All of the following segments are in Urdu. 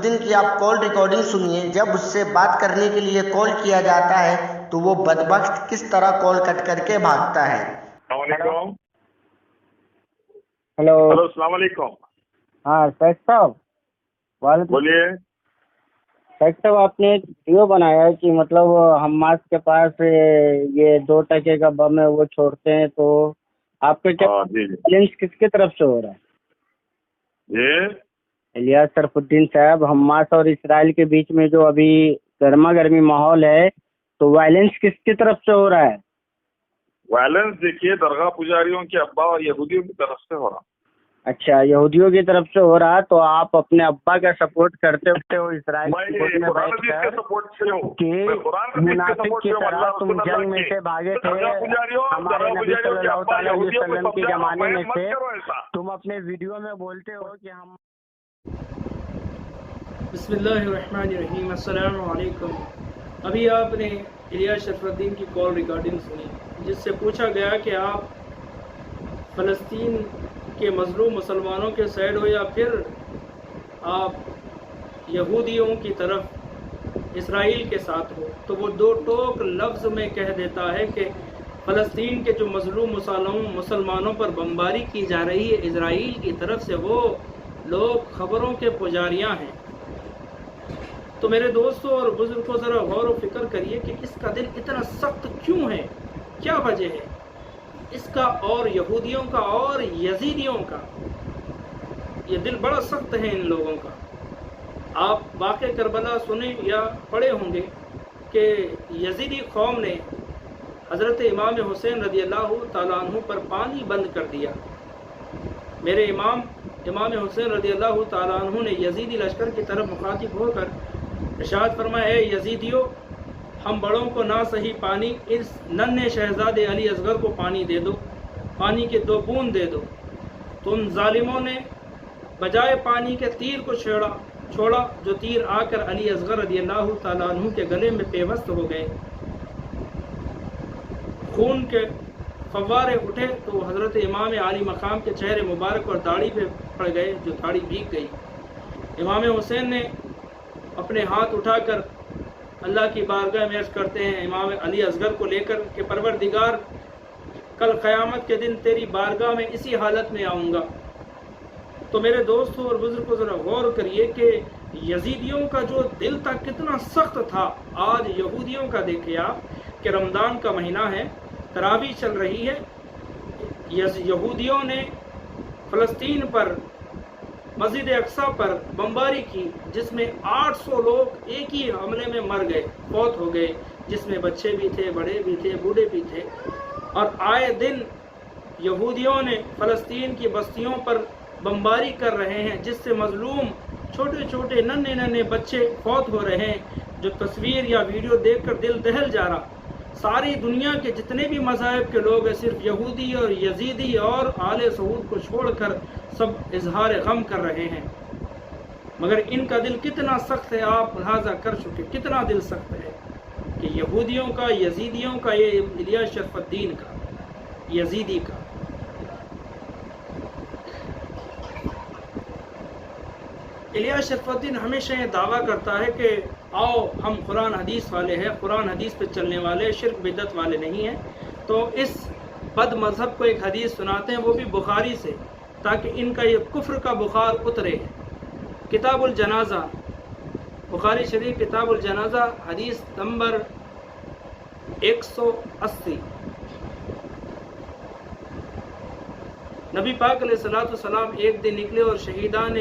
الدین کی آپ کال ریکارڈنگ سنیے. جب اس سے بات کرنے کے لیے کال کیا جاتا ہے تو وہ بدبخت کس طرح کال کٹ کر کے بھاگتا ہے. السلام علیکم. ہلو ہلو السلام علیکم. ہاں شیخ صاحب وعلیکم. بولیے. شیخ صاحب آپ نے ایک ویڈیو بنایا ہے کہ مطلب حماس کے پاس یہ 2 ٹکے کا بم ہے وہ چھوڑتے ہیں، تو آپ کے کیا جی جی چیلنج کس کی طرف سے ہو رہا ہے؟ جی الیاس شرف الدین صاحب، حماس اور اسرائیل کے بیچ میں جو ابھی گرما گرمی ماحول ہے تو وائلنس کس کی طرف سے ہو رہا ہے؟ وائلنس دیکھیے درگاہ پجاریوں کے ابا اور یہودیوں کی طرف سے ہو رہا. اچھا، یہودیوں کی طرف سے ہو رہا، تو آپ اپنے ابا کا سپورٹ کرتے ہو اسرائیل کی فوج میں قرآن بیٹھ حدیث کے کر سپورٹ سے ہوں. کہ میں قرآن حدیث کے منافق سپورٹ کی سے ہوں. طرح اللہ تم رسول جنگ اللہ میں کی سے بھاگے تھے، درگاہ پجاریوں ہمارے نبی صلی اللہ تعالیٰ علیہ وسلم کی زمانے میں سے مت کرو ایسا. تم اپنے ویڈیو میں بولتے ہو کہ ہم. بسم اللہ الرحمن الرحیم. السلام علیکم. ابھی آپ نے الیاس شرف الدین کی کال ریکارڈنگ سنی جس سے پوچھا گیا کہ آپ فلسطین کے مظلوم مسلمانوں کے سائڈ ہو یا پھر آپ یہودیوں کی طرف اسرائیل کے ساتھ ہو. تو وہ 2 ٹوک لفظ میں کہہ دیتا ہے کہ فلسطین کے جو مظلوم مسلمانوں پر بمباری کی جا رہی ہے اسرائیل کی طرف سے، وہ لوگ خبروں کے پجاریاں ہیں. تو میرے دوستوں اور بزرگوں ذرا غور و فکر کریے کہ اس کا دل اتنا سخت کیوں ہے، کیا وجہ ہے اس کا، اور یہودیوں کا اور یزیدیوں کا. یہ دل بڑا سخت ہے ان لوگوں کا. آپ واقع کربلا سنیں یا پڑھے ہوں گے کہ یزیدی قوم نے حضرت امام حسین رضی اللہ تعالیٰ عنہ پر پانی بند کر دیا. میرے امام حسین رضی اللہ تعالیٰ عنہ نے یزیدی لشکر کی طرف مخاطب ہو کر ارشاد فرمایا، اے یزیدیو، ہم بڑوں کو نہ صحیح پانی، اس ننھے شہزادے علی اصغر کو پانی دے دو، پانی کے 2 بوند دے دو. تم ظالموں نے بجائے پانی کے تیر کو چھوڑا جو تیر آ کر علی اصغر رضی اللہ تعالیٰ عنہ کے گلے میں پیوست ہو گئے. خون کے فوارے اٹھے تو حضرت امام عالی مقام کے چہرے مبارک اور داڑھی پہ پڑ گئے، جو داڑھی بھیگ گئی. امام حسین نے اپنے ہاتھ اٹھا کر اللہ کی بارگاہ میں عرض کرتے ہیں امام علی اصغر کو لے کر کہ پروردگار، کل قیامت کے دن تیری بارگاہ میں اسی حالت میں آؤں گا. تو میرے دوستوں اور بزرگوں ذرا غور کریے کہ یزیدیوں کا جو دل تھا کتنا سخت تھا. آج یہودیوں کا دیکھیں آپ کہ رمضان کا مہینہ ہے، تراویح چل رہی ہے. یہودیوں نے فلسطین پر، مسجد اقصیٰ پر بمباری کی جس میں 800 لوگ ایک ہی حملے میں مر گئے، فوت ہو گئے، جس میں بچے بھی تھے، بڑے بھی تھے، بوڑھے بھی تھے. اور آئے دن یہودیوں نے فلسطین کی بستیوں پر بمباری کر رہے ہیں جس سے مظلوم چھوٹے چھوٹے ننھے بچے فوت ہو رہے ہیں. جو تصویر یا ویڈیو دیکھ کر دل دہل جا رہا. ساری دنیا کے جتنے بھی مذاہب کے لوگ ہیں صرف یہودی اور یزیدی اور آل سعود کو چھوڑ کر سب اظہار غم کر رہے ہیں، مگر ان کا دل کتنا سخت ہے آپ ملاحظہ کر چکے. کتنا دل سخت ہے کہ یہودیوں کا، یزیدیوں کا، یہ الیاس شرف الدین کا، یزیدی کا. الیاس شرف الدین ہمیشہ یہ دعویٰ کرتا ہے کہ آؤ ہم قرآن حدیث والے ہیں، قرآن حدیث پہ چلنے والے، شرک بدعت والے نہیں ہیں. تو اس بد مذہب کو ایک حدیث سناتے ہیں، وہ بھی بخاری سے، تاکہ ان کا یہ کفر کا بخار اترے. کتاب الجنازہ، بخاری شریف کتاب الجنازہ، حدیث نمبر 180. نبی پاک علیہ الصلوۃ والسلام ایک دن نکلے اور شہیدان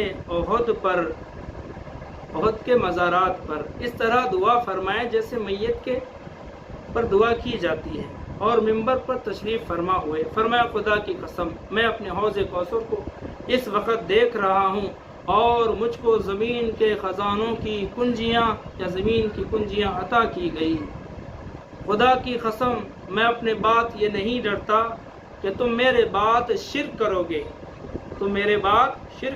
احد کے مزارات پر اس طرح دعا فرمائے جیسے میت کے پر دعا کی جاتی ہے، اور منبر پر تشریف فرما ہوئے. فرمایا، خدا کی قسم میں اپنے حوض کوثر کو اس وقت دیکھ رہا ہوں اور مجھ کو زمین کے خزانوں کی کنجیاں یا زمین کی کنجیاں عطا کی گئی. خدا کی قسم میں اپنے بات یہ نہیں ڈرتا کہ تم میرے بات شرک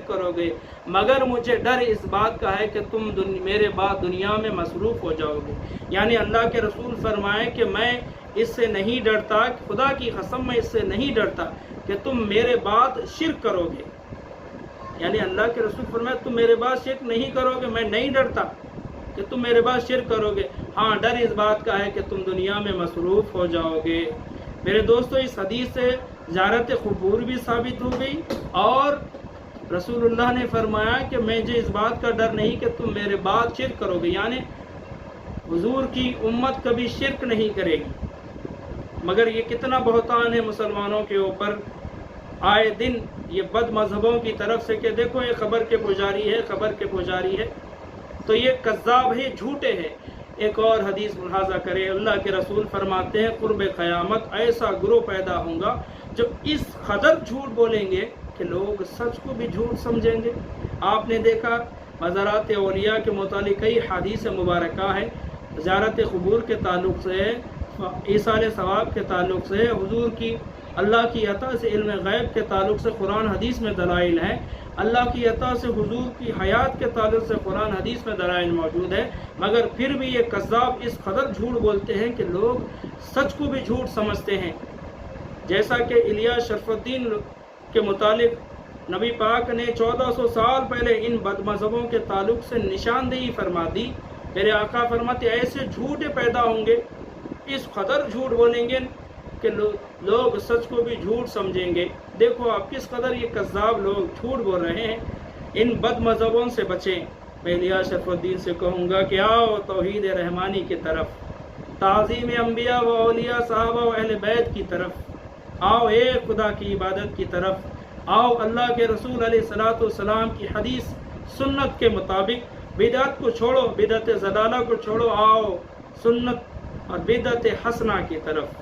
کرو گے، مگر مجھے ڈر اس بات کا ہے کہ تم میرے بعد دنیا میں مصروف ہو جاؤ گے. یعنی اللہ کے رسول فرمائے کہ میں اس سے نہیں ڈرتا، خدا کی قسم میں اس سے نہیں ڈرتا کہ تم میرے بعد شرک کرو گے. یعنی اللہ کے رسول فرمایا تم میرے بعد شرک نہیں کرو گے، میں نہیں ڈرتا کہ تم میرے بعد شرک کرو گے، ہاں ڈر اس بات کا ہے کہ تم دنیا میں مصروف ہو جاؤ گے۔ میرے دوستو اس حدیث سے زیارت قبور بھی ثابت ہو گئی، اور رسول اللہ نے فرمایا کہ مجھے اس بات کا ڈر نہیں کہ تم میرے بعد شرک کرو گے، یعنی حضور کی امت کبھی شرک نہیں کرے گی۔ مگر یہ کتنا بہتان ہے مسلمانوں کے اوپر آئے دن یہ بد مذہبوں کی طرف سے کہ دیکھو یہ قبر کے پجاری ہے، قبر کے پجاری ہے، تو یہ کذاب ہے، جھوٹے ہے۔ ایک اور حدیث ملاحظہ کرے، اللہ کے رسول فرماتے ہیں قرب قیامت ایسا گروہ پیدا ہوں گا جو اس قدر جھوٹ بولیں گے کہ لوگ سچ کو بھی جھوٹ سمجھیں گے۔ آپ نے دیکھا مزارات اولیاء کے متعلق کئی حدیث مبارکہ ہے، زیارت قبور کے تعلق سے، ایصال ثواب کے تعلق سے، حضور کی اللہ کی عطا سے علم غیب کے تعلق سے قرآن حدیث میں دلائل ہیں، اللہ کی عطا سے حضور کی حیات کے تعلق سے قرآن حدیث میں دلائل موجود ہے، مگر پھر بھی یہ کذاب اس قدر جھوٹ بولتے ہیں کہ لوگ سچ کو بھی جھوٹ سمجھتے ہیں۔ جیسا کہ الیاس شرف الدین کے متعلق نبی پاک نے 1400 سال پہلے ان بد مذہبوں کے تعلق سے نشاندہی فرما دی۔ میرے آقا فرماتے ایسے جھوٹے پیدا ہوں گے، اس قدر جھوٹ بولیں گے کہ لوگ سچ کو بھی جھوٹ سمجھیں گے۔ دیکھو آپ کس قدر یہ کذاب لوگ جھوٹ بول رہے ہیں، ان بد مذہبوں سے بچیں۔ میں الیاس شرف الدین سے کہوں گا کہ آؤ توحید رحمانی کی طرف، تعظیم انبیاء و اولیاء صحابہ و اہل بیت کی طرف آؤ، ایک خدا کی عبادت کی طرف آؤ، اللہ کے رسول علیہ الصلوۃ والسلام کی حدیث سنت کے مطابق بدعت کو چھوڑو، بدعت ضلالہ کو چھوڑو، آؤ سنت اور بدعت حسنہ کی طرف۔